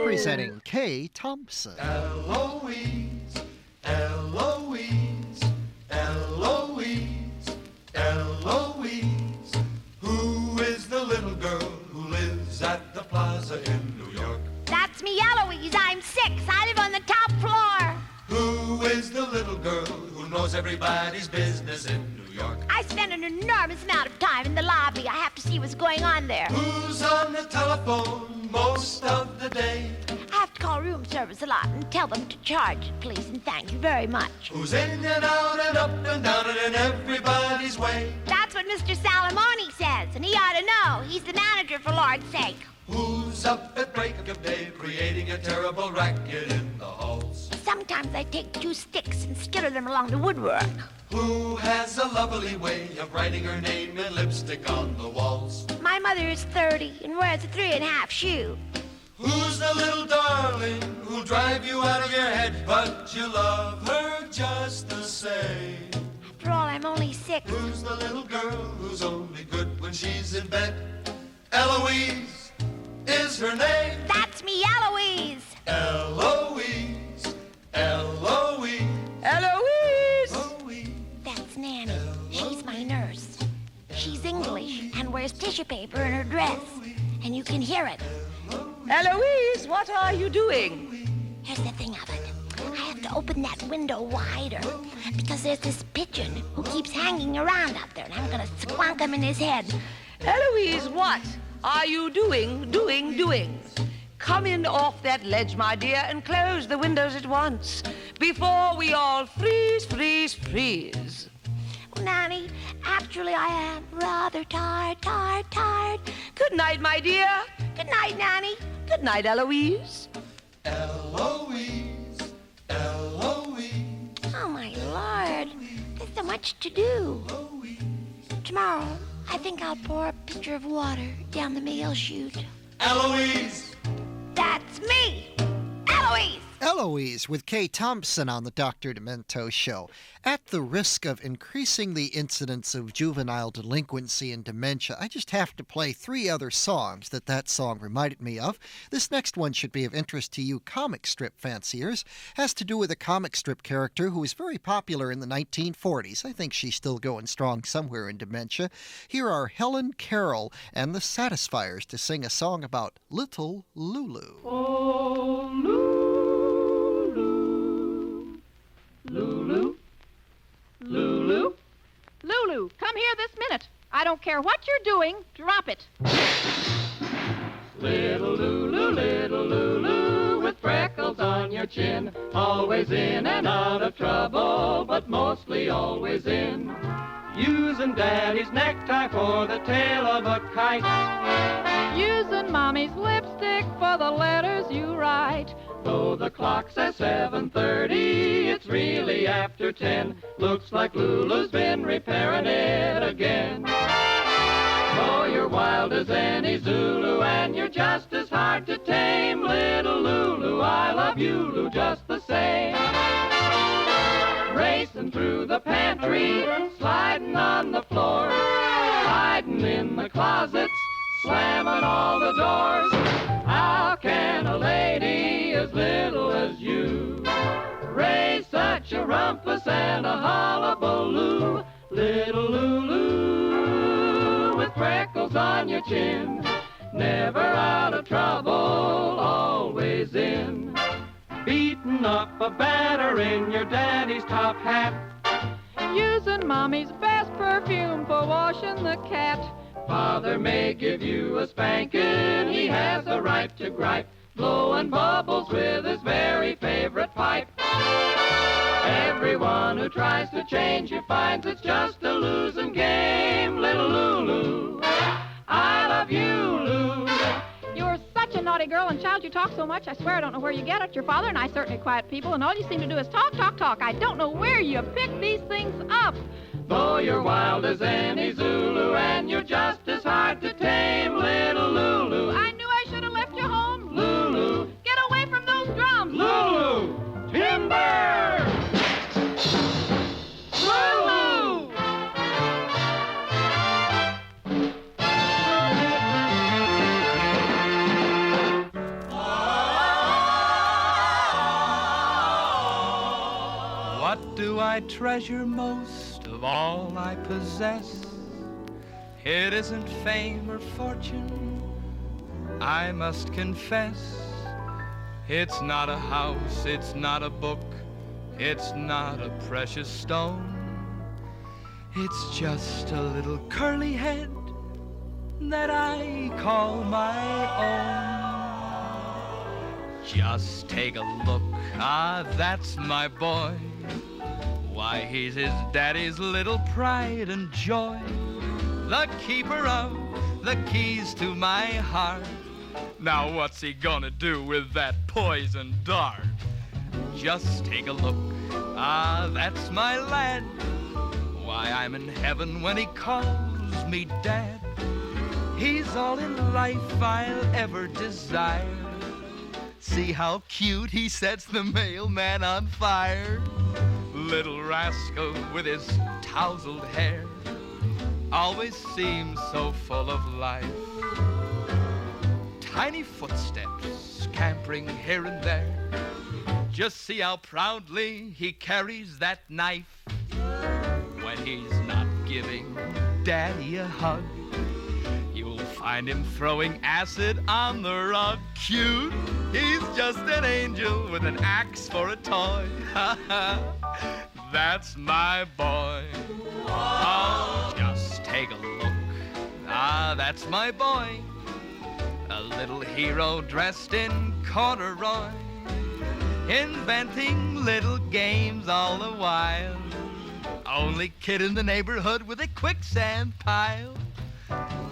representing Kay Thompson. Eloise, Eloise, Eloise, Eloise. Who is the little girl who lives at the plaza in New York? That's me, Eloise. I'm 6. I live on the top floor. Who is the little girl who knows everybody's business in New York? I spend an enormous amount of time in the lobby. I have to see what's going on there. Who's on the telephone most of the day? I have to call room service a lot and tell them to charge it, please, and thank you very much. Who's in and out and up and down and in everybody's way? That's what Mr. Salamone says, and he ought to know. He's the manager, for Lord's sake. Who's up at break of day creating a terrible racket in the halls? Sometimes I take 2 sticks and skitter them along the woodwork. Who has a lovely way of writing her name in lipstick on the walls? My mother is 30 and wears a 3½ shoe. Who's the little darling who'll drive you out of your head, but you love her just the same? After all, I'm only 6. Who's the little girl who's only good when she's in bed? Eloise is her name. That's me, Eloise. Eloise, Eloise, Eloise! Eloise. That's Nanny. She's my nurse. She's English and wears tissue paper in her dress. And you can hear it. Eloise, what are you doing? Here's the thing of it. I have to open that window wider because there's this pigeon who keeps hanging around up there, and I'm gonna squonk him in his head. Eloise, what are you doing? Come in off that ledge, my dear, and close the windows at once before we all freeze. Well, Nanny, actually I am rather tired. Good night, my dear. Good night, Nanny. Good night, Eloise. Eloise, Eloise. Oh, my Lord. There's so much to do. Tomorrow, I think I'll pour a pitcher of water down the mail chute. Eloise! That's me! Eloise! Eloise with Kay Thompson on the Dr. Demento Show. At the risk of increasing the incidence of juvenile delinquency and dementia, I just have to play 3 other songs that song reminded me of. This next one should be of interest to you comic strip fanciers. Has to do with a comic strip character who was very popular in the 1940s. I think she's still going strong somewhere in dementia. Here are Helen Carroll and the Satisfiers to sing a song about Little Lulu. Oh, Lulu. Lulu, Lulu, Lulu, come here this minute. I don't care what you're doing. Drop it. little Lulu, with freckles on your chin, always in and out of trouble, but mostly always in. Using Daddy's necktie for the tail of a kite, Using Mommy's lipstick for the letters you write. though the clock says 7:30, it's really after 10. Looks like Lulu's been repairing it again. Though you're wild as any Zulu and you're just as hard to tame, little Lulu, I love you, Lou, just the same. Racing through the pantry, sliding on the floor, hiding in the closets, slamming all the doors. How can a lady as little as you raise such a rumpus and a hullabaloo? Little Lulu, with freckles on your chin, never out of trouble, always in. Beating up a batter in your daddy's top hat, Using Mommy's best perfume for washing the cat. Father may give you a spanking, he has a right to gripe, blowing bubbles with his very favorite pipe. Everyone who tries to change you finds it's just a losing game. Little Lulu, I love you, Lou. You're such a naughty girl and child. You talk so much, I swear I don't know where you get it. Your father and I certainly quiet people, and all you seem to do is talk. I don't know where you pick these things up. Though you're wild as any Zulu and you're just as hard to tame, little Lulu. I knew I should have left you home. Lulu, Get away from those drums. Lulu, timber! Lulu! do I treasure most of all I possess? It isn't fame or fortune, I must confess. It's not a house, it's not a book, it's not a precious stone. It's just a little curly head that I call my own. Just take a look, that's my boy. Why, he's his daddy's little pride and joy. The keeper of the keys to my heart. Now what's he gonna do with that poison dart? Just take a look, that's my lad. Why, I'm in heaven when he calls me Dad. He's all in life I'll ever desire. See how cute he sets the mailman on fire. Little rascal with his tousled hair always seems so full of life. Tiny footsteps scampering here and there. Just see how proudly he carries that knife. When he's not giving Daddy a hug, you'll find him throwing acid on the rug. Cute, he's just an angel with an axe for a toy. That's my boy. Oh, just take a look. That's my boy. A little hero dressed in corduroy, inventing little games all the while. Only kid in the neighborhood with a quicksand pile.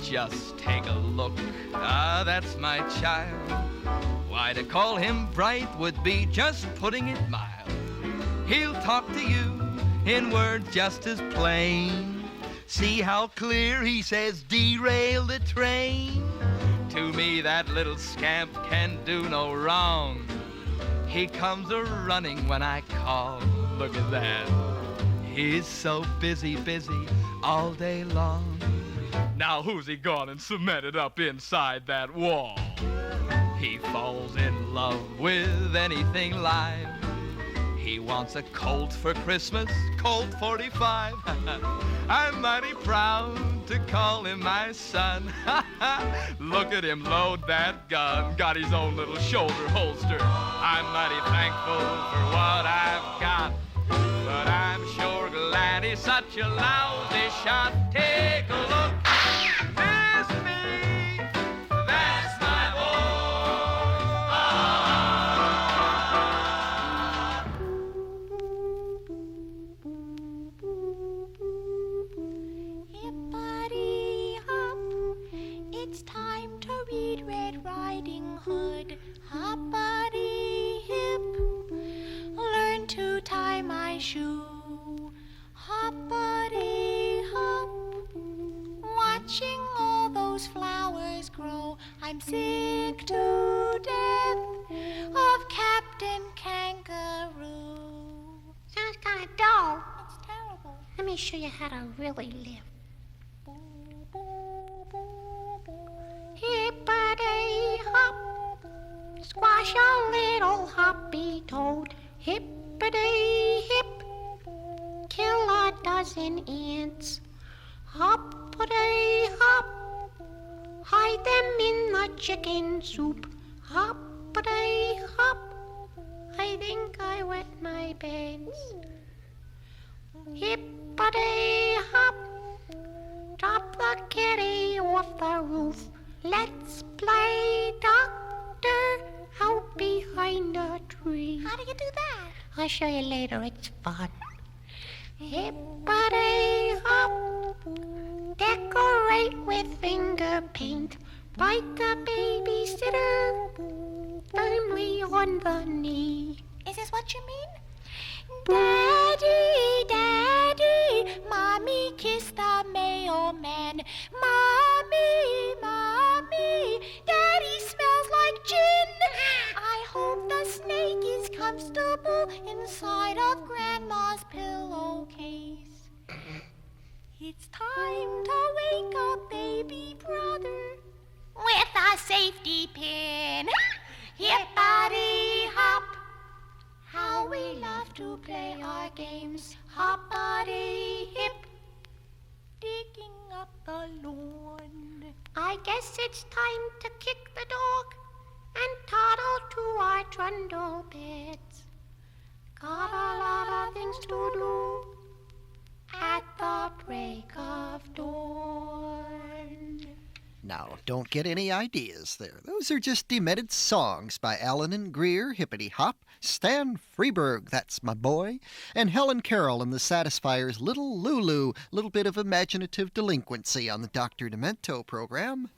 Just take a look, that's my child. Why, to call him bright would be just putting it mild. He'll talk to you in words just as plain. See how clear he says, derail the train. To me, that little scamp can do no wrong. He comes a-running when I call. Look at that. He's so busy, busy all day long. Now who's he gone and cemented up inside that wall? He falls in love with anything live. He wants a Colt for Christmas, Colt 45. I'm mighty proud to call him my son. Look at him load that gun, got his own little shoulder holster. I'm mighty thankful for what I've got, but I'm sure glad he's such a lousy shot. Take a look, it's me, that's my Hippity hop, it's time to read Red Riding Hood. Hoppity hip, learn to tie my shoe. Hoppity hop, watching all those flowers grow. I'm sick to death of Captain Kangaroo. Sounds kind of dull. It's terrible. Let me show you how to really live. Hippity hop, squash a little hoppy toad. Hippity hip, kill a dozen ants. Hoppity hop, hide them in the chicken soup. Hoppity hop, I think I wet my pants. Hippity hop, drop the kitty off the roof. Let's play doctor out behind a tree. How do you do that? I'll show you later, it's fun. Hippity hop, decorate with finger paint. Bite the babysitter firmly on the knee. Is this what you mean? Daddy, Daddy, Mommy kissed the mailman. Mommy, Mommy, Daddy smells like gin. I hope the snake is comfortable inside of Grandma's pillowcase. It's time to wake up baby brother with a safety pin. Hippity hop, how we love to play our games. Hoppity hip, digging up the lawn. I guess it's time to kick the dog and toddle to our trundle beds. Got a lot of things to do at the break of dawn. Now, don't get any ideas there. Those are just demented songs by Allen and Greer, Hippity Hop, Stan Freberg, that's my boy, and Helen Carroll and the Satisfiers' Little Lulu, little bit of imaginative delinquency on the Dr. Demento program.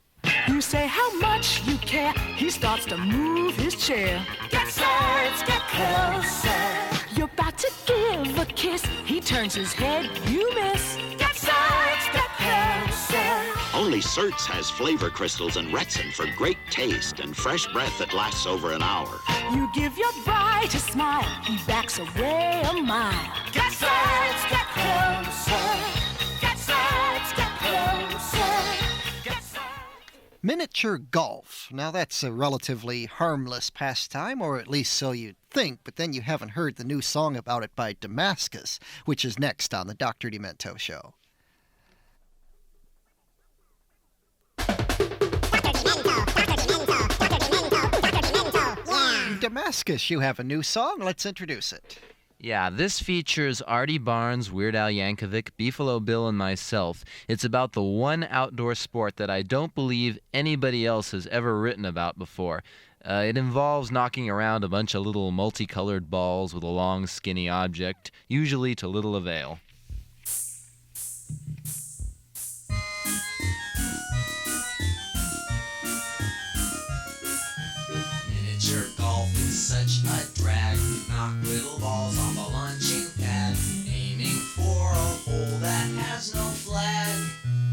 You say how much you care. He starts to move his chair. Get sides, get closer. You're about to give a kiss. He turns his head, you miss. Get sides, get closer. Only Certs has flavor crystals and Retsin for great taste and fresh breath that lasts over an hour. You give your bride a smile. He backs away a mile. Get sides, get closer. Get sides, get closer. Get sides. Miniature golf. Now, that's a relatively harmless pastime, or at least so you'd think, but then you haven't heard the new song about it by Damascus, which is next on the Dr. Demento Show. Damascus, you have a new song. Let's introduce it. Yeah, this features Artie Barnes, Weird Al Yankovic, Beefalo Bill, and myself. It's about the one outdoor sport that I don't believe anybody else has ever written about before. It involves knocking around a bunch of little multicolored balls with a long, skinny object, usually to little avail. Miniature golf is such a drag. Knock little balls on the launching pad, aiming for a hole that has no flag.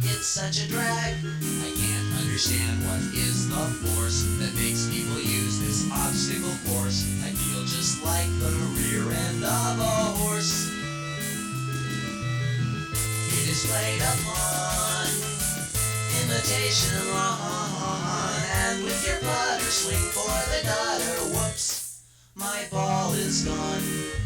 It's such a drag. I can't understand what is the force that makes people use this obstacle course. I feel just like the rear end of a horse. It is played upon imitation lawn, and with your putter swing for the gutter. Whoops, my ball is gone.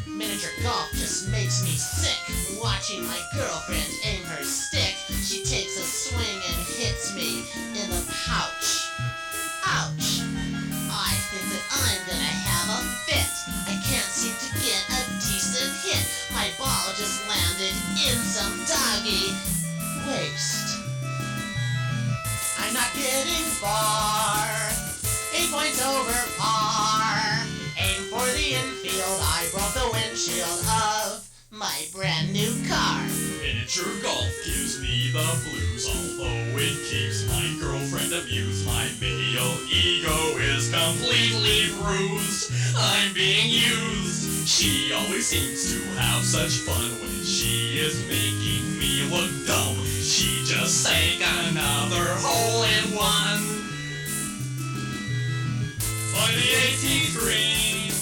Miniature golf just makes me sick. Watching my girlfriend aim her stick. She takes a swing and hits me in the pouch. Ouch! I think that I'm gonna have a fit. I can't seem to get a decent hit. My ball just landed in some doggy waste. I'm not getting far. 8 points over par. Aim for the infield. I broke the windshield of my brand new car. Miniature golf gives me the blues, although it keeps my girlfriend amused. My male ego is completely bruised. I'm being used. She always seems to have such fun when she is making me look dumb. She just sank another hole in one. By the 18th green,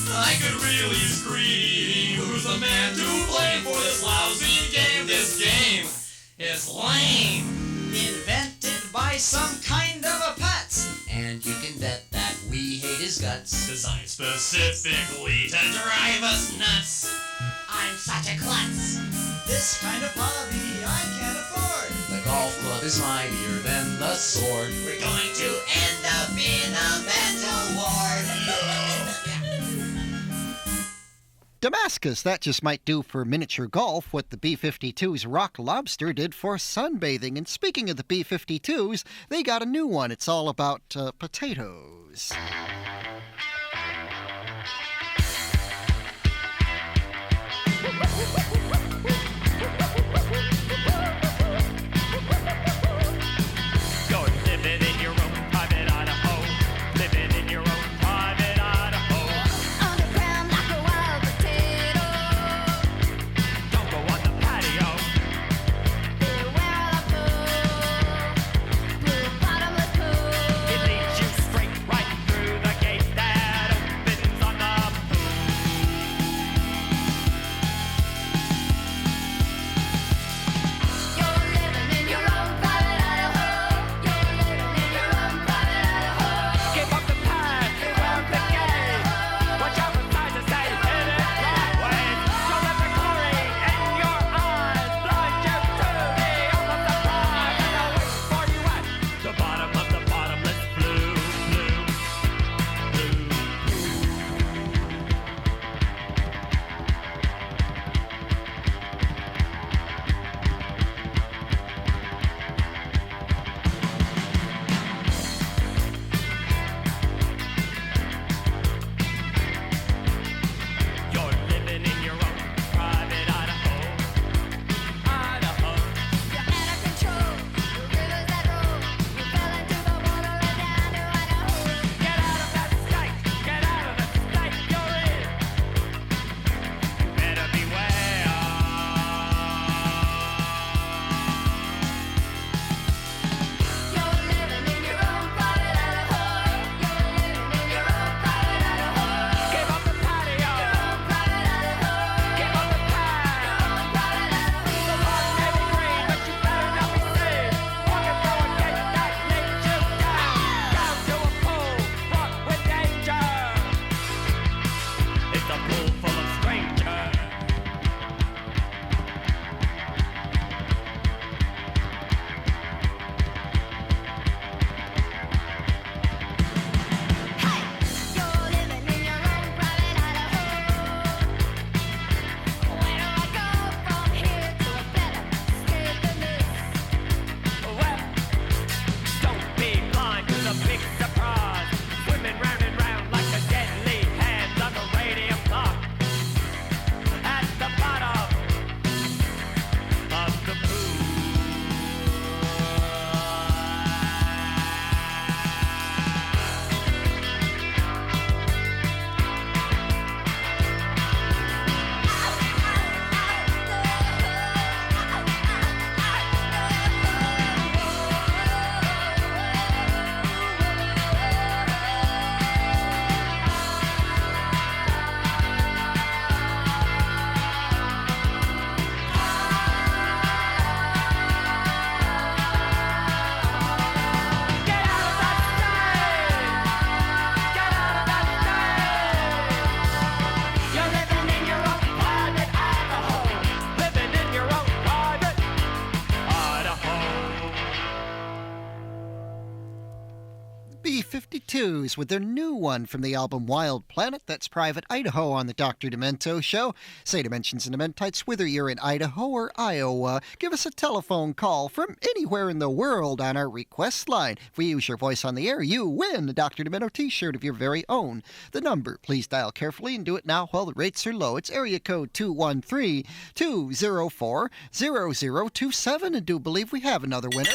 I could really scream. Who's the man to blame for this lousy game? This game is lame. Invented by some kind of a putz, and you can bet that we hate his guts. Designed specifically to drive us nuts. I'm such a klutz. This kind of hobby I can't afford. The golf club is mightier than the sword. We're going to end up in a mental ward. Damascus, that just might do for miniature golf what the B-52's Rock Lobster did for sunbathing. And speaking of the B-52s, they got a new one. It's all about potatoes. It leads you straight right through the gate. B-52s with their new one from the album Wild Planet. That's Private Idaho on the Dr. Demento Show. Say Dimensions and Dementites, whether you're in Idaho or Iowa, give us a telephone call from anywhere in the world on our request line. If we use your voice on the air, you win a Dr. Demento t-shirt of your very own. The number, please dial carefully and do it now while the rates are low. It's area code 213-204-0027, and do believe we have another winner.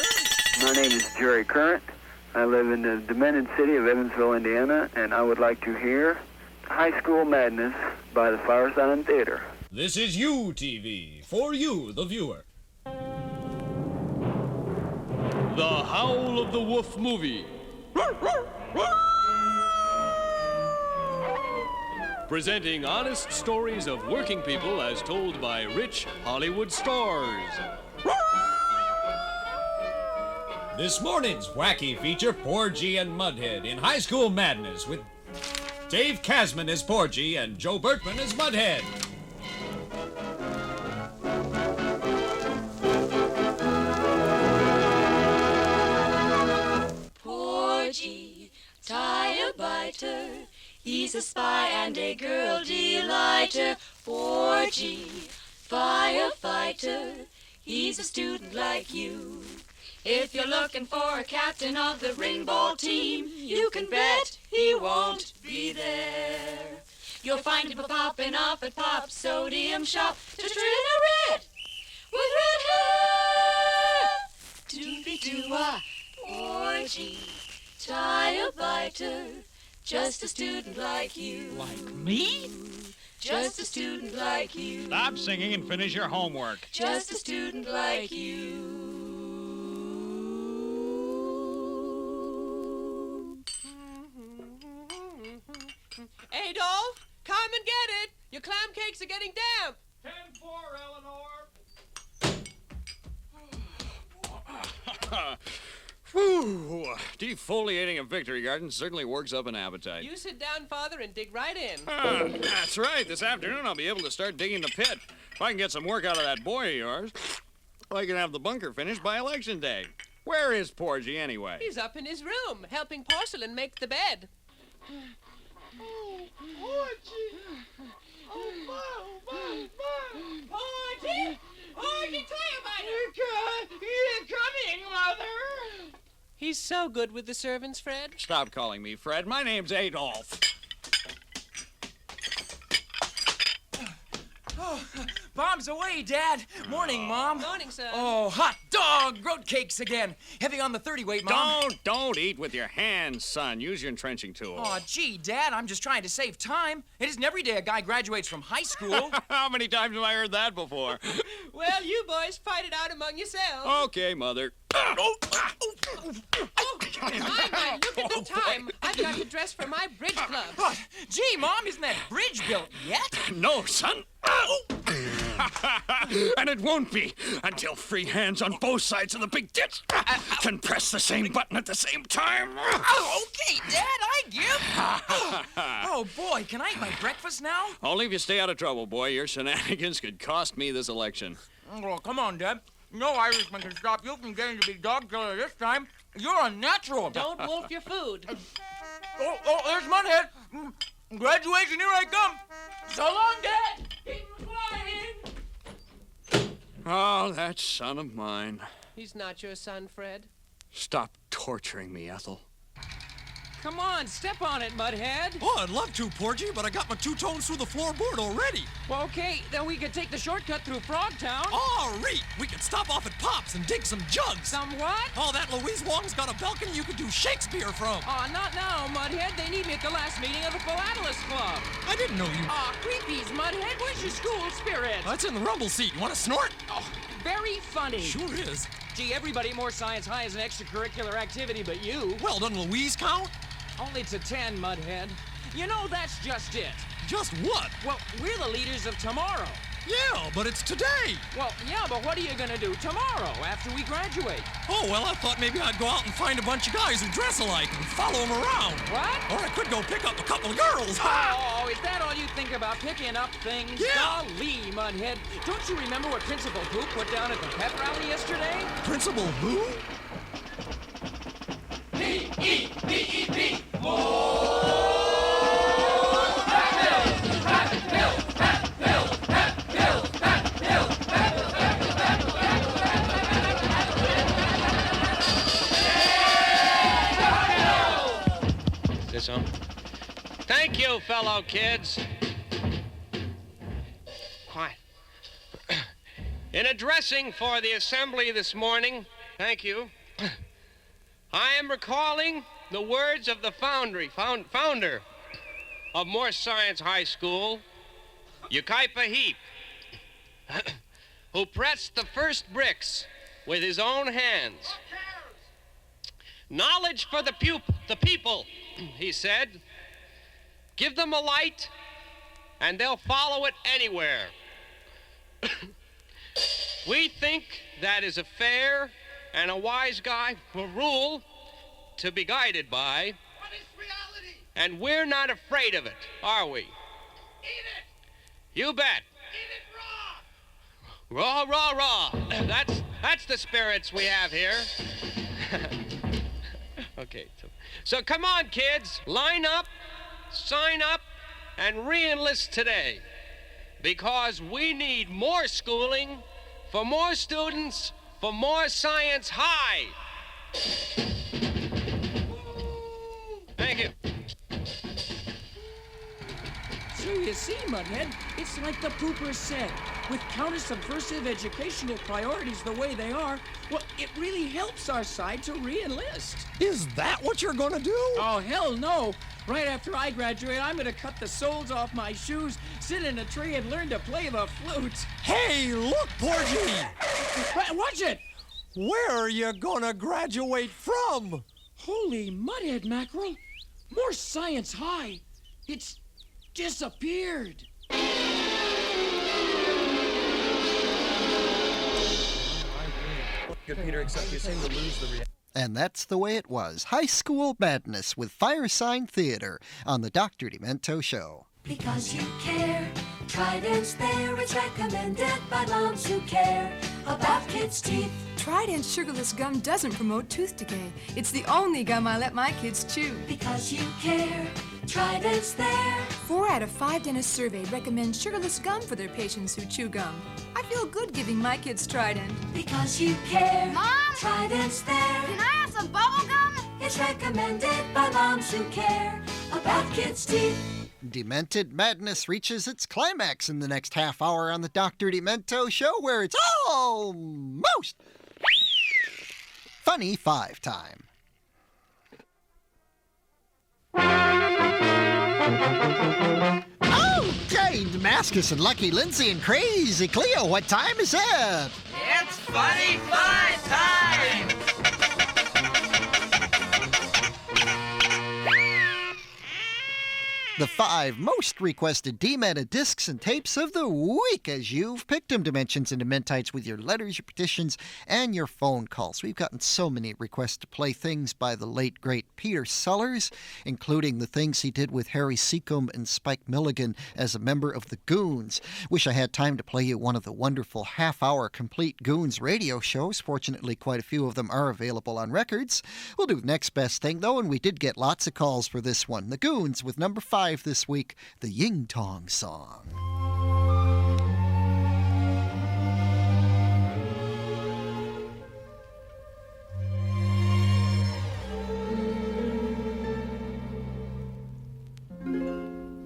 My name is Jerry Current. I live in the demented city of Evansville, Indiana, and I would like to hear High School Madness by the Firesign Theater. This is UTV, for you, the viewer. The Howl of the Wolf movie. Presenting honest stories of working people as told by rich Hollywood stars. This morning's wacky feature, Porgy and Mudhead in High School Madness with Dave Kasman as Porgy and Joe Bertman as Mudhead. Porgy, tie-a-biter, he's a spy and a girl delighter. Porgy, firefighter, he's a student like you. If you're looking for a captain of the ring-ball team, you can bet he won't be there. You'll find him popping off at Pop Sodium Shop to turn a red with red hair. Doobie-doo-wah, Porgy, tie-a-biter, just a student like you. Like me? Just a student like you. Stop singing and finish your homework. Just a student like you. Adolf, come and get it. Your clam cakes are getting damp. 10-4, Eleanor. Whew. Defoliating a victory garden certainly works up an appetite. You sit down, Father, and dig right in. That's right. This afternoon I'll be able to start digging the pit. If I can get some work out of that boy of yours, I can have the bunker finished by Election Day. Where is Porgy, anyway? He's up in his room, helping Porcelain make the bed. Oh, Porgy! Oh, my. Porgy! Porgy, tie-a-biter! You're coming, Mother! He's so good with the servants, Fred. Stop calling me Fred. My name's Adolf. Bombs away, Dad. Morning, Mom. Morning, son. Oh, hot dog road cakes again. Heavy on the 30 weight, Mom. Don't eat with your hands, son. Use your entrenching tool. Oh, gee, Dad, I'm just trying to save time. It isn't every day a guy graduates from high school. How many times have I heard that before? Well, you boys fight it out among yourselves. Okay, Mother. Oh, my, look at the time. I've got to dress for my bridge club. What? Gee, Mom, isn't that bridge built yet? No, son. And it won't be until free hands on both sides of the big ditch can press the same button at the same time. Okay, Dad, I give. Oh, boy, can I eat my breakfast now? Only if you stay out of trouble, boy. Your shenanigans could cost me this election. Oh, come on, Dad. No Irishman can stop you from getting to be dog killer this time. You're a natural. Don't wolf your food. Oh, there's Mudhead. Graduation, here I come. So long, Dad. Keep flying. Oh, that son of mine. He's not your son, Fred. Stop torturing me, Ethel. Come on, step on it, Mudhead. Oh, I'd love to, Porgy, but I got my 2 tones through the floorboard already. Well, okay, then we could take the shortcut through Frogtown. Oh, Reet, we could stop off at Pop's and dig some jugs. Some what? Oh, that Louise Wong's got a balcony you could do Shakespeare from. Oh, not now, Mudhead. They need me at the last meeting of the Philatelist Club. I didn't know you. Aw, creepies, Mudhead. Where's your school spirit? That's in the rumble seat. You want to snort? Oh, very funny. Sure is. Gee, everybody at More Science High is an extracurricular activity but you. Well, doesn't Louise count? Only to 10, Mudhead. You know, that's just it. Just what? Well, we're the leaders of tomorrow. Yeah, but it's today. Well, yeah, but what are you gonna do tomorrow after we graduate? Oh, well, I thought maybe I'd go out and find a bunch of guys who dress alike and follow them around. What? Or I could go pick up a couple of girls. Oh, is that all you think about, picking up things? Yeah. Golly, Mudhead. Don't you remember what Principal Poop put down at the pep rally yesterday? Principal who? P-E-P-E some. Thank you, fellow kids. Quiet. In addressing for the assembly this morning, thank you, I am recalling the words of the founder of Morse Science High School, Ukaipa Heap, who pressed the first bricks with his own hands. Knowledge for the people, he said. Give them a light, and they'll follow it anywhere. We think that is a fair and a wise rule to be guided by. What is reality? And we're not afraid of it, are we? Eat it! You bet. Eat it raw! Raw, raw, raw. That's the spirits we have here. Okay, so come on, kids. Line up, sign up, and re-enlist today. Because we need more schooling for more students for more science high. Thank you. So you see, Mudhead, it's like the pooper said. With counter-subversive educational priorities the way they are, well, it really helps our side to re-enlist. Is that what you're gonna do? Oh, hell no. Right after I graduate, I'm gonna cut the soles off my shoes, sit in a tree, and learn to play the flute. Hey, look, Porgy! Watch it! Where are you gonna graduate from? Holy Mudhead mackerel! More science high. It's disappeared. Good, Peter, except you seem to lose the reality. And that's the way it was. High School Madness with Firesign Theater on the Dr. Demento Show. Because you care, Trident's there, it's recommended by moms who care about kids' teeth. Trident sugarless gum doesn't promote tooth decay. It's the only gum I let my kids chew. Because you care, Trident's there. 4 out of 5 dentists surveyed recommend sugarless gum for their patients who chew gum. I feel good giving my kids Trident. Because you care, Mom? Trident's there. Can I have some bubble gum? It's recommended by moms who care about kids' teeth. Demented Madness reaches its climax in the next half hour on the Dr. Demento Show, where it's almost Funny 5 time. Okay, Damascus and Lucky Lindsay and Crazy Cleo, what time is it? It's Funny 5 time! The 5 most requested D-Meta discs and tapes of the week as you've picked them, Dimensions and Dementites, with your letters, your petitions, and your phone calls. We've gotten so many requests to play things by the late, great Peter Sellers, including the things he did with Harry Seacombe and Spike Milligan as a member of the Goons. Wish I had time to play you one of the wonderful half-hour complete Goons radio shows. Fortunately, quite a few of them are available on records. We'll do the next best thing, though, and we did get lots of calls for this one. The Goons with number 5 this week, the Ying Tong Song.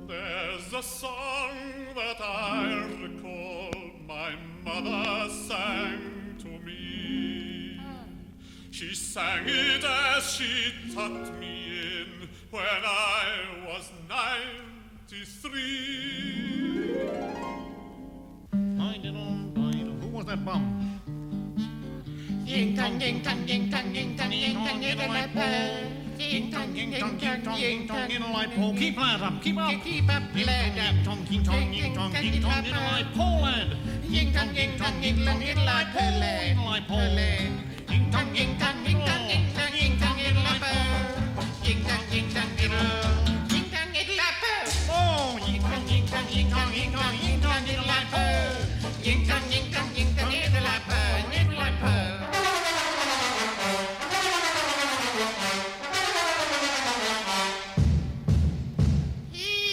There's a song that I recall my mother sang to me. She sang it as she tucked me in when I was 93. Who was that bum? Ying tong, ying tong, ying tong, ying tong, ying tong, ying tong, ying tong, ying tong, ying tong, ying tong, in a light pole. Keep that up, keep up, keep up, lad. Ying tong, ying tong, ying tong, ying tong, in a light pole, lad. Ying tong, ying tong, ying tong, in a light pole, in a light pole, lad. Ying tong, ying tong, ying tong, ying tong, ying tong, in a light pole. Ying tong, ying tong, ying tong, ying tong, in a light pole. Oh, ying tong, ying tong, ying tong, ying tong, ying tong, in a light pole. Ying tong, ying tong, ying tong, in a light pole, in a light pole. Ying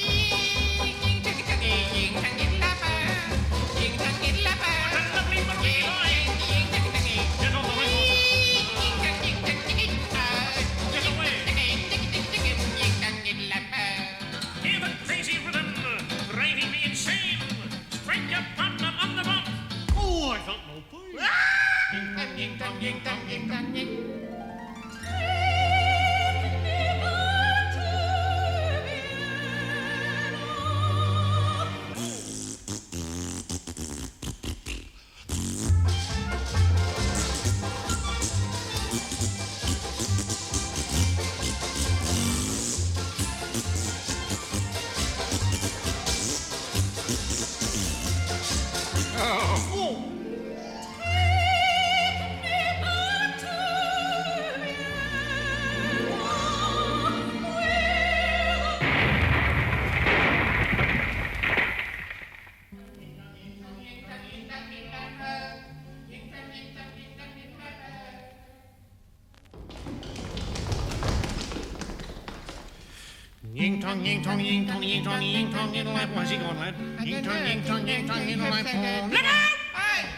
Ying tong, ying tong, ying tong, ying tong, ying tong, in the lap. Where's he going, lad? Ying tong, ying tong, ying tong, in the lap. Look out! Hey!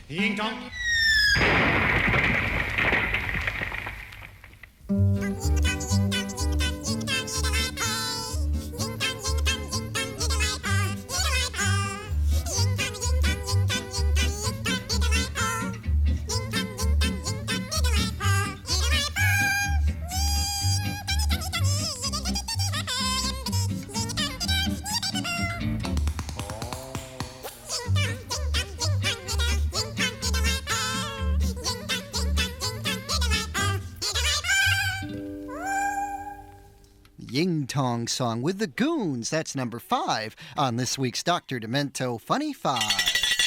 Ying tong. Ying Tong song with the Goons. That's number 5 on this week's Dr. Demento Funny 5.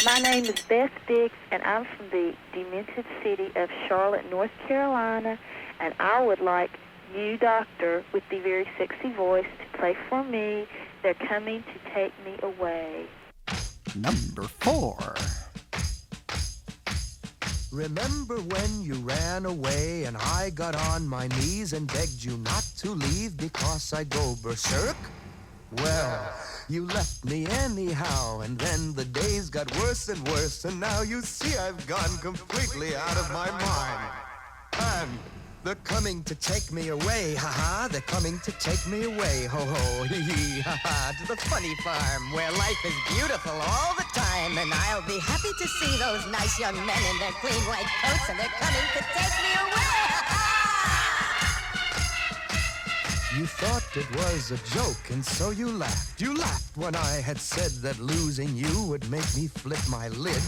My name is Beth Dix, and I'm from the demented city of Charlotte, North Carolina, and I would like you, Doctor, with the very sexy voice, to play for me They're Coming to Take Me Away. Number 4. Remember when you ran away and I got on my knees and begged you not to leave because I'd go berserk? Well, you left me anyhow, and then the days got worse and worse, and now you see I've gone completely out of my mind. And they're coming to take me away, ha-ha, they're coming to take me away, ho-ho, hee-hee, ha-ha, to the funny farm where life is beautiful all the time, and I'll be happy to see those nice young men in their clean white coats, and they're coming to take me away, ha-ha! You thought it was a joke, and so you laughed. You laughed when I had said that losing you would make me flip my lid.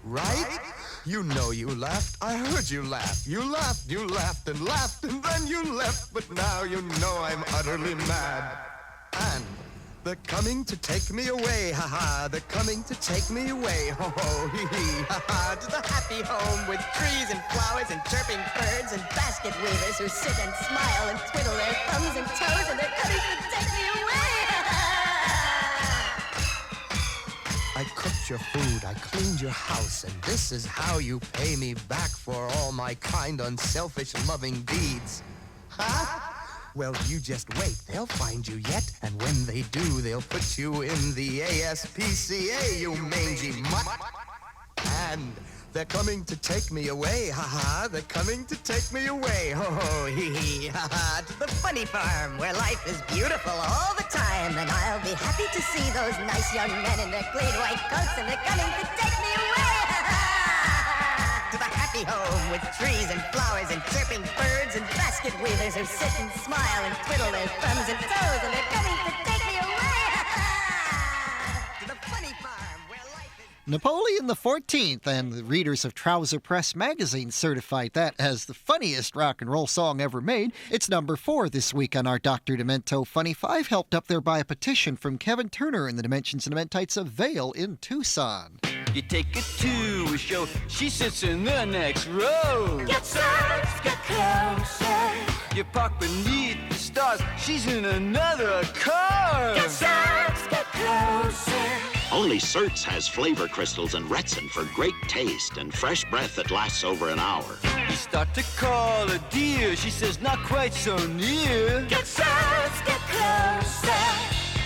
Right? You know you laughed. I heard you laugh. You laughed, and then you left. But now you know I'm utterly mad. And they're coming to take me away, ha-ha. They're coming to take me away, ho-ho, hee-hee, ha-ha. To the happy home with trees and flowers and chirping birds and basket weavers who sit and smile and twiddle their thumbs and toes, and they're coming to take me away, ha-ha. I cooked your food, I cleaned your house, and this is how you pay me back for all my kind, unselfish, loving deeds. Huh? Well, you just wait. They'll find you yet, and when they do, they'll put you in the ASPCA, you mangy mutt. And they're coming to take me away, ha-ha. They're coming to take me away, ho-ho, hee-hee, ha-ha. To the funny farm where life is beautiful all the time, and I'll be happy to see those nice young men in their clean white coats, and they're coming to take me away, ha-ha. To the happy home with trees and flowers and chirping birds and basket weavers who sit and smile and twiddle their thumbs and toes, and they're coming to take me away, ha-ha. To the funny farm where life is... Napoleon the 14th, and the readers of Trouser Press magazine certified that as the funniest rock and roll song ever made. It's number 4 this week on our Dr. Demento Funny 5, helped up there by a petition from Kevin Turner in the Dimensions and Dementites of Vale in Tucson. You take it to a show, she sits in the next row. Get close, get closer. You park beneath the stars, she's in another car. Get close, get closer. Only Certs has flavor crystals and Retsin for great taste and fresh breath that lasts over an hour. You start to call her dear, she says not quite so near. Get close, get closer.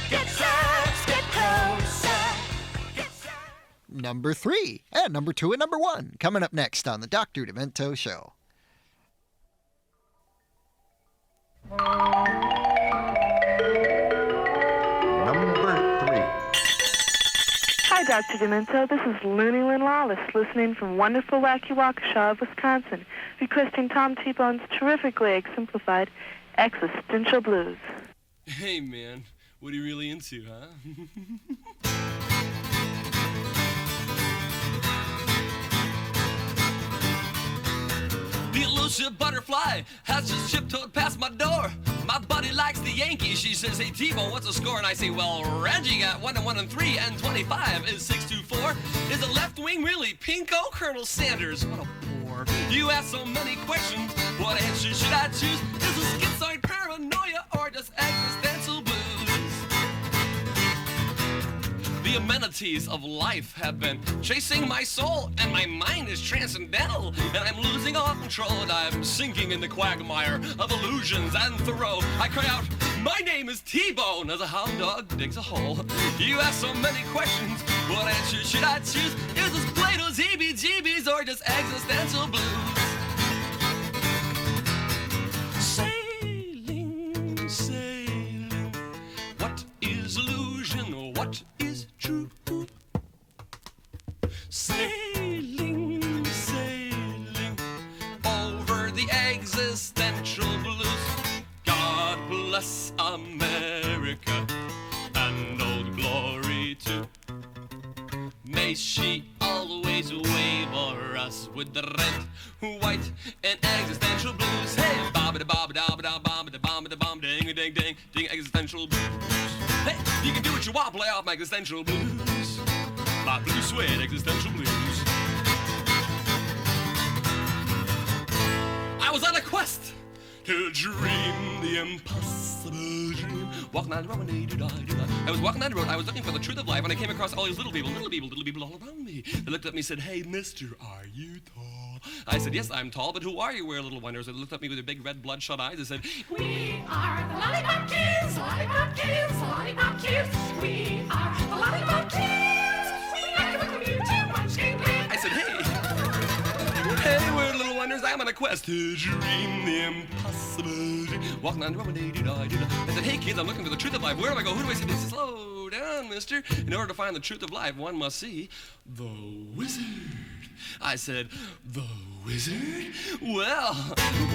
Get close, get closer. Number 3, and number 2 and number 1, coming up next on the Dr. Demento Show. Number 3. Hi, Dr. Demento. This is Looney Lynn Lawless, listening from wonderful Wacky Waukesha of Wisconsin, requesting Tom T-Bone's terrifically exemplified Existential Blues. Hey, man, what are you really into, huh? The elusive butterfly has just tiptoed past my door. My buddy likes the Yankees. She says, hey, T-Bone, what's the score? And I say, well, Reggie got 1 and 1 and 3, and 25 is 6-2-4. Is the left wing really pinko? Colonel Sanders, what a bore. You ask so many questions. What answer should I choose? Is it schizoid paranoia or just existential blues? The amenities of life have been chasing my soul, and my mind is transcendental, and I'm losing all control, and I'm sinking in the quagmire of illusions and Thoreau. I cry out, my name is T-Bone, as a hound dog digs a hole. You ask so many questions, what answer should I choose? Is this Plato's heebie-jeebies or just existential blues? Sailing, sailing, what is illusion, what is true? Sailing, sailing, over the existential blues. God bless America, and old glory too. May she always wave o'er us with the red, white, and existential blues. Hey, bob-a-da-bob-a-da-bob-a-da-bomb-a-da-bomb, ding-a-ding-ding, ding, existential blues. Hey, you can do what you want, play off my existential blues. My blue suede existential blues. I was on a quest to dream the impossible dream. Walking on the road, I was walking down the road, I was looking for the truth of life, and I came across all these little people all around me. They looked at me and said, hey, mister, are you tall? I said, yes, I'm tall, but who are you, we're little wonders? They looked at me with their big red bloodshot eyes and said, we are the Lollipop Kids, Lollipop Kids, Lollipop Kids. We are the Lollipop Kids. We like to welcome you to Munchkin Land. I said, hey, we're little wonders, I'm on a quest to dream the impossible dream. Walking on the road, I said, hey kids, I'm looking for the truth of life. Where do I go? Who do I see? They said, slow down, mister. In order to find the truth of life, one must see the wizard. I said, the wizard? Well,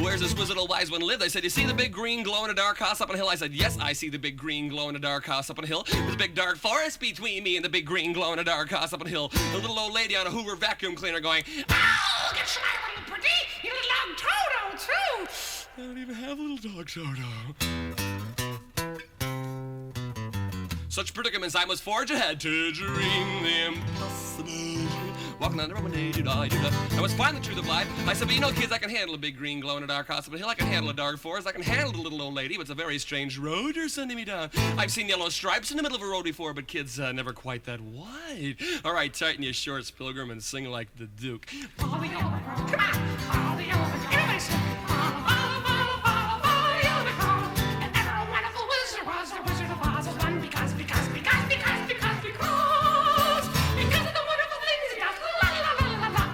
where's this wizard old wise one live? They said, you see the big green glow in the dark house up on a hill? I said, yes, I see the big green glow in the dark house up on a hill. There's a big dark forest between me and the big green glow in the dark house up on a hill. The little old lady on a Hoover vacuum cleaner going, ow, get your little pretty, you little dog Toto, too. I don't even have a little dog Toto. Such predicaments I must forge ahead to dream the impossible. Walking on the road, I must find the truth of life. I said, but you know, kids, I can handle a big green glow in the dark house up a hill. I can handle a dark forest. I can handle the little old lady, but it's a very strange road you're sending me down. I've seen yellow stripes in the middle of a road before, but kids, never quite that wide. All right, tighten your shorts, Pilgrim, and sing like the Duke. Follow the yellow road, come on, follow the yellow road, innovation. Follow the yellow road. And ever a wonderful wizard was the Wizard of Oz. One because of the wonderful things he does. La la la la la la.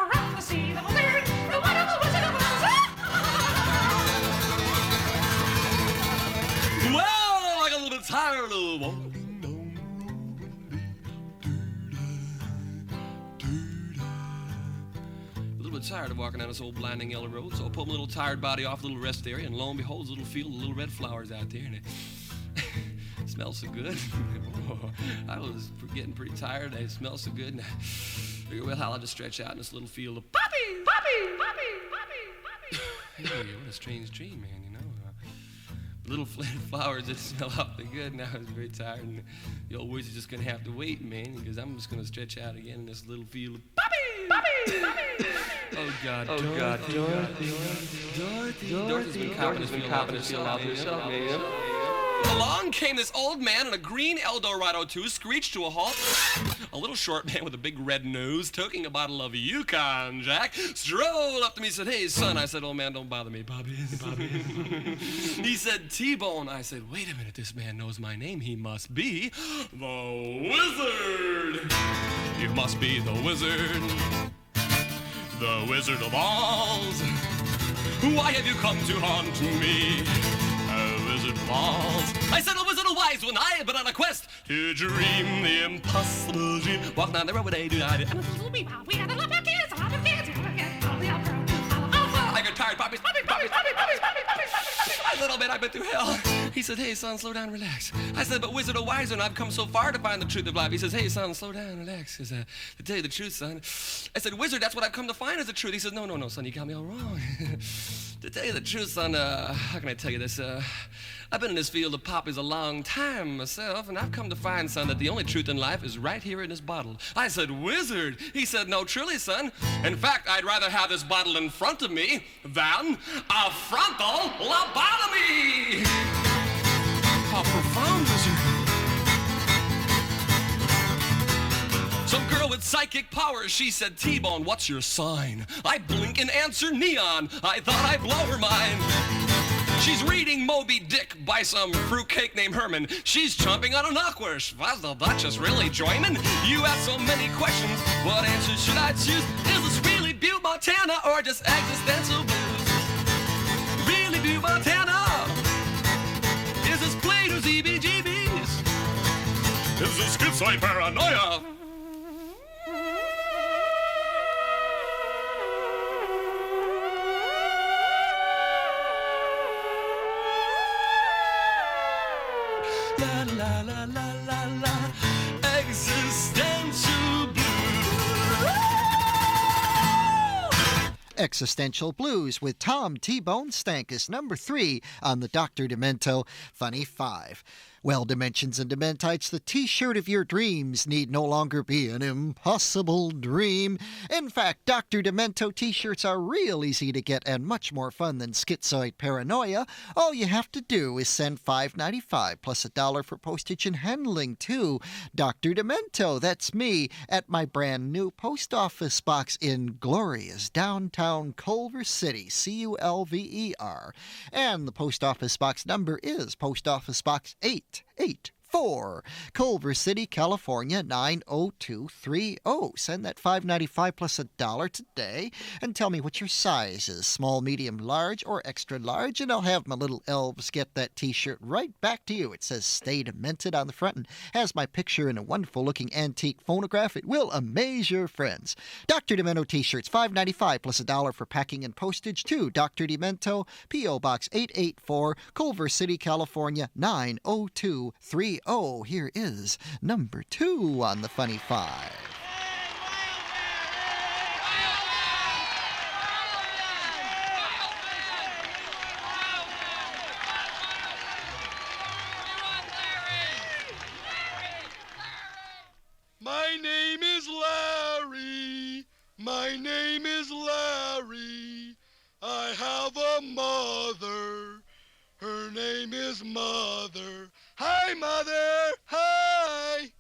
Around the sea, the wizard, the wonderful Wizard of Oz. Well, I got a little bit tired of walking. Tired of walking down this old blinding yellow road, so I pulled my little tired body off a little rest area, and lo and behold, a little field of little red flowers out there, and it smells so good. I was getting pretty tired. It smells so good, and I figured, well, I'll just stretch out in this little field of poppy. Hey, what a strange dream, man, you know. Little flowers that smell awfully good, and I was very tired, and the old wizard's just gonna have to wait, man, because I'm just gonna stretch out again in this little field of Poppy. Oh God, Dorothy's been copping this field out to herself, man. Along came this old man in a green Eldorado too, screeched to a halt. A little short man with a big red nose, toking a bottle of Yukon Jack, strolled up to me and said, hey, son. I said, old man, don't bother me, Bobby. He said, T-Bone. I said, wait a minute, this man knows my name. He must be the Wizard. You must be the Wizard. The Wizard of Oz. Why have you come to haunt me? A Wizard of Oz. I said, a Wizard of Wise when I have been on a quest to dream the impossible dream. Walking on the road, I got tired, puppies. A little bit, I've been through hell. He said, hey, son, slow down, relax. I said, but Wizard of Wise, and I've come so far to find the truth of life. He says, hey, son, slow down, relax. He said, to tell you the truth, son. I said, Wizard, that's what I've come to find is the truth. He says, no, son, you got me all wrong. To tell you the truth, son, how can I tell you this? I've been in this field of poppies a long time myself, and I've come to find, son, that the only truth in life is right here in this bottle. I said, Wizard. He said, no, truly, son. In fact, I'd rather have this bottle in front of me than a frontal lobotomy. How profound, Wizard. power. She said, T-Bone, what's your sign? I blink and answer neon. I thought I'd blow her mind. She's reading Moby Dick by some fruitcake named Herman. She's chomping on an aquarish. Was the Duchess really joining? You ask so many questions. What answer should I choose? Is this really Butte, Montana, or just existential blues? Really Butte, Montana? Is this Plato's EBGBs? Is this schizoid paranoia? La la la la la la, existential blues. Existential Blues with Tom T-Bone Stankus, number 3 on the Dr. Demento Funny 5. Well, Dimensions and Dementites, the t-shirt of your dreams need no longer be an impossible dream. In fact, Dr. Demento t-shirts are real easy to get and much more fun than Schizoid Paranoia. All you have to do is send $5.95 plus $1 for postage and handling to Dr. Demento, that's me, at my brand new post office box in glorious downtown Culver City, Culver. And the post office box number is Post Office Box 884, Culver City, California, 90230. Send that $5.95 plus $1 today and tell me what your size is, small, medium, large, or extra large, and I'll have my little elves get that t-shirt right back to you. It says Stay Demented on the front and has my picture in a wonderful-looking antique phonograph. It will amaze your friends. Dr. Demento t-shirts, $5.95 plus $1 for packing and postage to Dr. Demento, P.O. Box 884, Culver City, California, 90230. Here is number 2 on the Funny 5. My name is Larry. My name is Larry. I have a mother. Her name is Mother. Hi, Mother. Hi.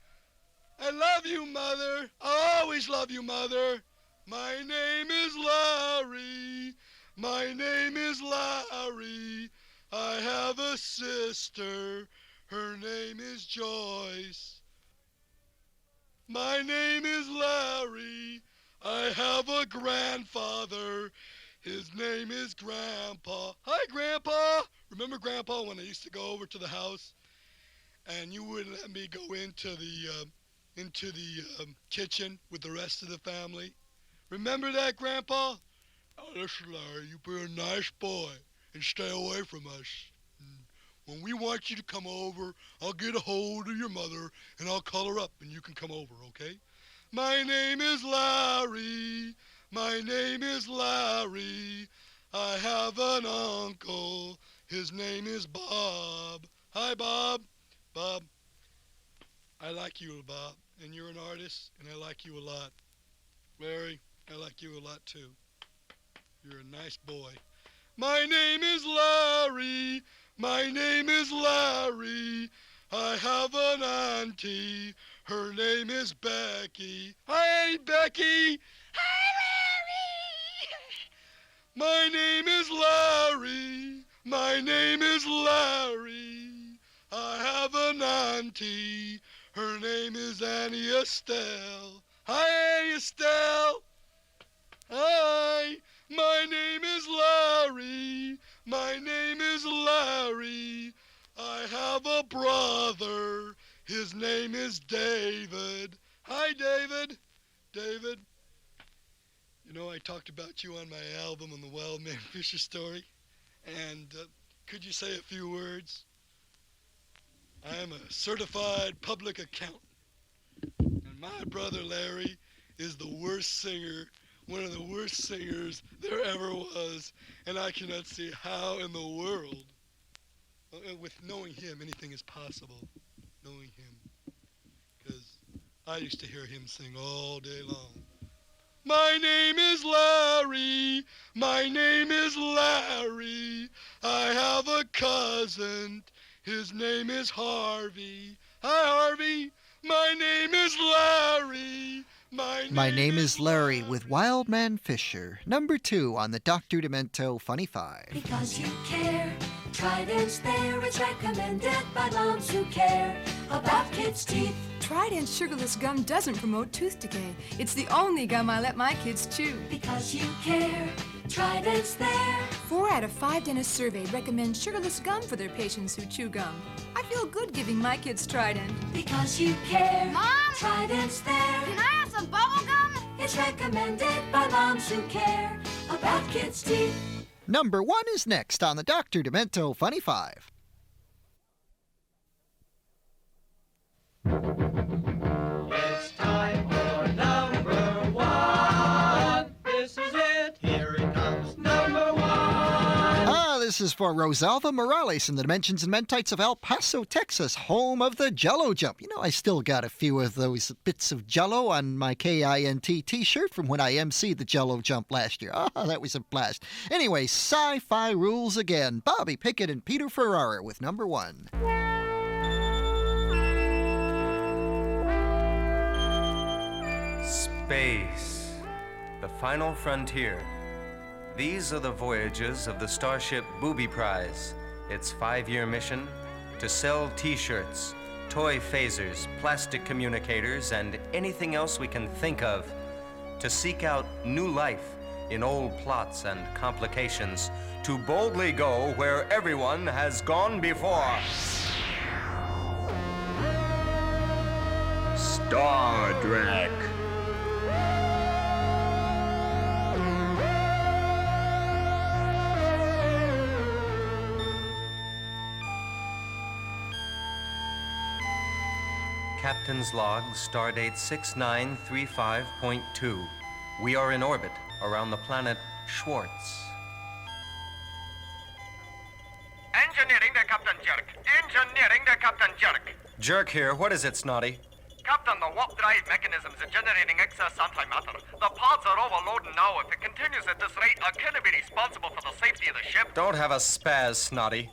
I love you, Mother. I always love you, Mother. My name is Larry. My name is Larry. I have a sister. Her name is Joyce. My name is Larry. I have a grandfather. His name is Grandpa. Hi, Grandpa. Remember, Grandpa, when I used to go over to the house and you wouldn't let me go into the kitchen with the rest of the family? Remember that, Grandpa? Oh, listen, Larry, you be a nice boy and stay away from us. When we want you to come over, I'll get a hold of your mother and I'll call her up and you can come over, okay? My name is Larry. My name is Larry. I have an uncle. His name is Bob. Hi, Bob. Bob, I like you, Bob, and you're an artist, and I like you a lot. Larry, I like you a lot, too. You're a nice boy. My name is Larry. My name is Larry. I have an auntie. Her name is Becky. Hi, Auntie Becky. Hi, Larry. My name is Larry. My name is Larry. I have an auntie. Her name is Annie Estelle. Hi, Annie Estelle. Hi. My name is Larry. My name is Larry. I have a brother. His name is David. Hi, David. David. You know, I talked about you on my album on the Wild Man Fisher story. And could you say a few words? I am a certified public accountant. And my brother Larry is the worst singer, one of the worst singers there ever was. And I cannot see how in the world, with knowing him, anything is possible. Knowing him. Because I used to hear him sing all day long. My name is Larry. My name is Larry. I have a cousin. His name is Harvey. Hi, Harvey. My name is Larry. My My Name is Larry with Wildman Fisher, number 2 on the Dr. Demento Funny 5. Because you care, Trident's there. It's recommended by moms who care about kids' teeth. Trident sugarless gum doesn't promote tooth decay. It's the only gum I let my kids chew. Because you care, Trident's there. 4 out of 5 dentists surveyed recommend sugarless gum for their patients who chew gum. I feel good giving my kids Trident. Because you care, Mom? Trident's there. Can I have some bubble gum? It's recommended by moms who care about kids' teeth. Number 1 is next on the Dr. Demento Funny 5. It's time for number 1. This is it. Here it comes, number 1. This is for Rosalva Morales in the Dimensions and Mentites of El Paso, Texas, home of the Jell-O Jump. You know, I still got a few of those bits of Jell-O on my KINT t-shirt from when I emceed the Jell-O Jump last year. Oh, that was a blast. Anyway, sci-fi rules again. Bobby Pickett and Peter Ferrara with number 1. Space, the final frontier. These are the voyages of the Starship Booby Prize. Its 5-year mission: to sell t-shirts, toy phasers, plastic communicators, and anything else we can think of. To seek out new life in old plots and complications. To boldly go where everyone has gone before. Star Trek. Captain's log, stardate 6935.2. We are in orbit around the planet Schwartz. Engineering to Captain Jerk. Engineering to Captain Jerk. Jerk here. What is it, Snotty? Captain, the warp drive mechanisms are generating excess antimatter. The pods are overloading now. If it continues at this rate, I can't be responsible for the safety of the ship. Don't have a spaz, Snotty.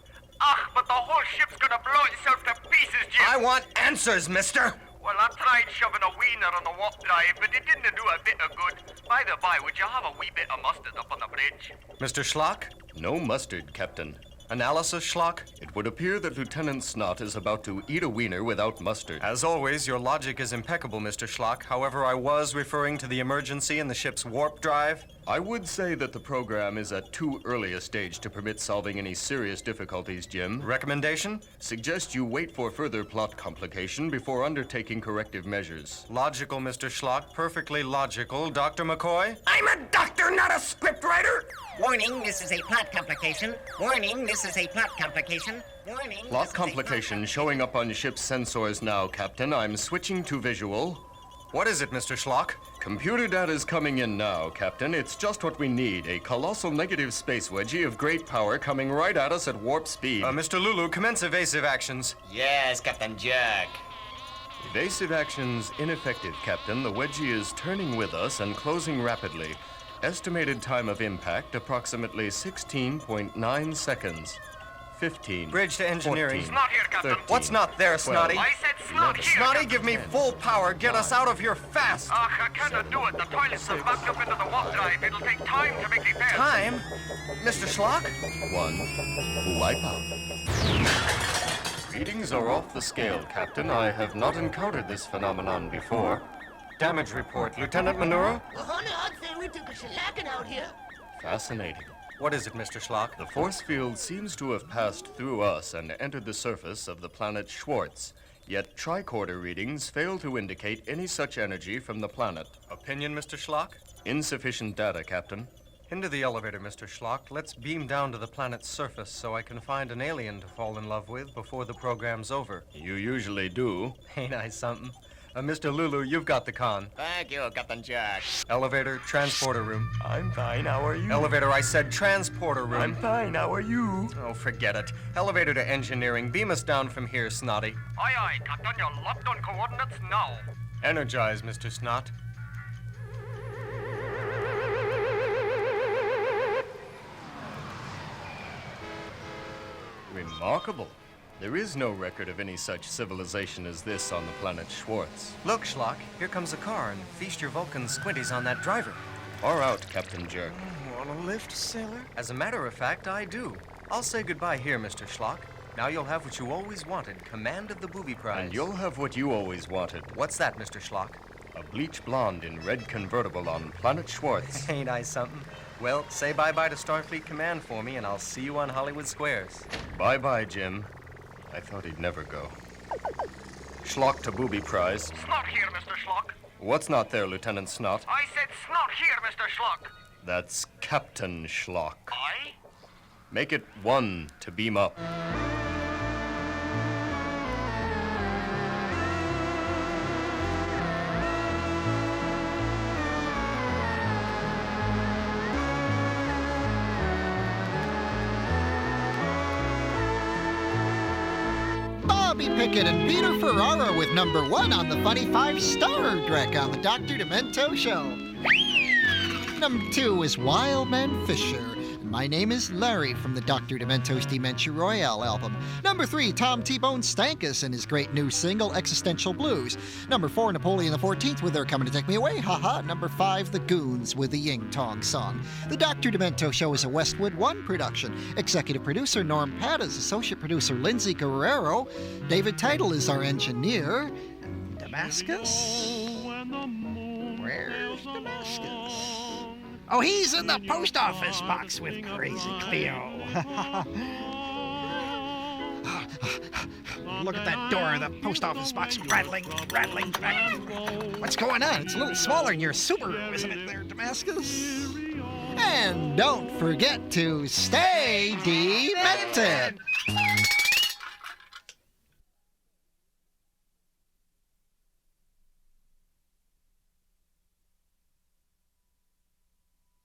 But the whole ship's gonna blow itself to pieces, Jim. I want answers, mister! Well, I tried shoving a wiener on the warp drive, but it didn't do a bit of good. By the by, would you have a wee bit of mustard up on the bridge? Mr. Schlock? No mustard, Captain. Analysis, Schlock? It would appear that Lieutenant Snot is about to eat a wiener without mustard. As always, your logic is impeccable, Mr. Schlock. However, I was referring to the emergency in the ship's warp drive. I would say that the program is at too early a stage to permit solving any serious difficulties, Jim. Recommendation? Suggest you wait for further plot complication before undertaking corrective measures. Logical, Mr. Schlock. Perfectly logical. Dr. McCoy? I'm a doctor, not a scriptwriter! Warning, this is a plot complication. Warning, this is a plot complication. Warning. Plot complication showing up on ship's sensors now, Captain. I'm switching to visual. What is it, Mr. Schlock? Computer data is coming in now, Captain. It's just what we need. A colossal negative space wedgie of great power coming right at us at warp speed. Mr. Lulu, commence evasive actions. Yes, Captain Jack. Evasive actions ineffective, Captain. The wedgie is turning with us and closing rapidly. Estimated time of impact, approximately 16.9 seconds. 15. Bridge to engineering. 14, Snot here, Captain. 13, What's not there, 12, Snotty? I said snot here, Snotty, Captain. give me full power. Get us out of here fast. I cannot do it. The toilets are backed up into the warp drive. It'll take time to make repairs. Time? Mr. Schlock? 1. Wipe out. Readings are off the scale, Captain. I have not encountered this phenomenon before. Damage report. Lieutenant Manura? Well, honey, I'd say we took a shellacking out here. Fascinating. What is it, Mr. Schlock? The force field seems to have passed through us and entered the surface of the planet Schwartz. Yet tricorder readings fail to indicate any such energy from the planet. Opinion, Mr. Schlock? Insufficient data, Captain. Into the elevator, Mr. Schlock. Let's beam down to the planet's surface so I can find an alien to fall in love with before the program's over. You usually do. Ain't I something? Mr. Lulu, you've got the con. Thank you, Captain Jack. Elevator, transporter room. I'm fine, how are you? Elevator, I said transporter room. I'm fine, how are you? Oh, forget it. Elevator to engineering. Beam us down from here, Snotty. Aye, aye, Captain. You're locked on coordinates now. Energize, Mr. Snot. Remarkable. There is no record of any such civilization as this on the planet Schwartz. Look, Schlock, here comes a car, and feast your Vulcan squinties on that driver. Far out, Captain Jerk. Want a lift, sailor? As a matter of fact, I do. I'll say goodbye here, Mr. Schlock. Now you'll have what you always wanted, command of the booby prize. And you'll have what you always wanted. What's that, Mr. Schlock? A bleach blonde in red convertible on planet Schwartz. Ain't I something? Well, say bye-bye to Starfleet Command for me, and I'll see you on Hollywood Squares. Bye-bye, Jim. I thought he'd never go. Schlock to booby prize. Snot here, Mr. Schlock. What's not there, Lieutenant Snot? I said snot here, Mr. Schlock. That's Captain Schlock. Aye? Make it 1 to beam up. Bobby Pickett and Peter Ferrara with number 1 on the funny 5-star Drek on the Dr. Demento Show. Number 2 is Wild Man Fisher. My Name is Larry from the Dr. Demento's Dementia Royale album. Number 3, Tom T-Bone Stankus and his great new single, Existential Blues. Number 4, Napoleon XIV with They're Coming to Take Me Away, haha. Number 5, The Goons with the Ying Tong Song. The Dr. Demento Show is a Westwood One production. Executive producer Norm Pattis, associate producer Lindsay Guerrero. David Title is our engineer. Damascus? Where's Damascus? Oh, he's in the post office box with Crazy Cleo. Look at that door, the post office box rattling. What's going on? It's a little smaller than your Subaru, isn't it there, Damascus? And don't forget to stay demented.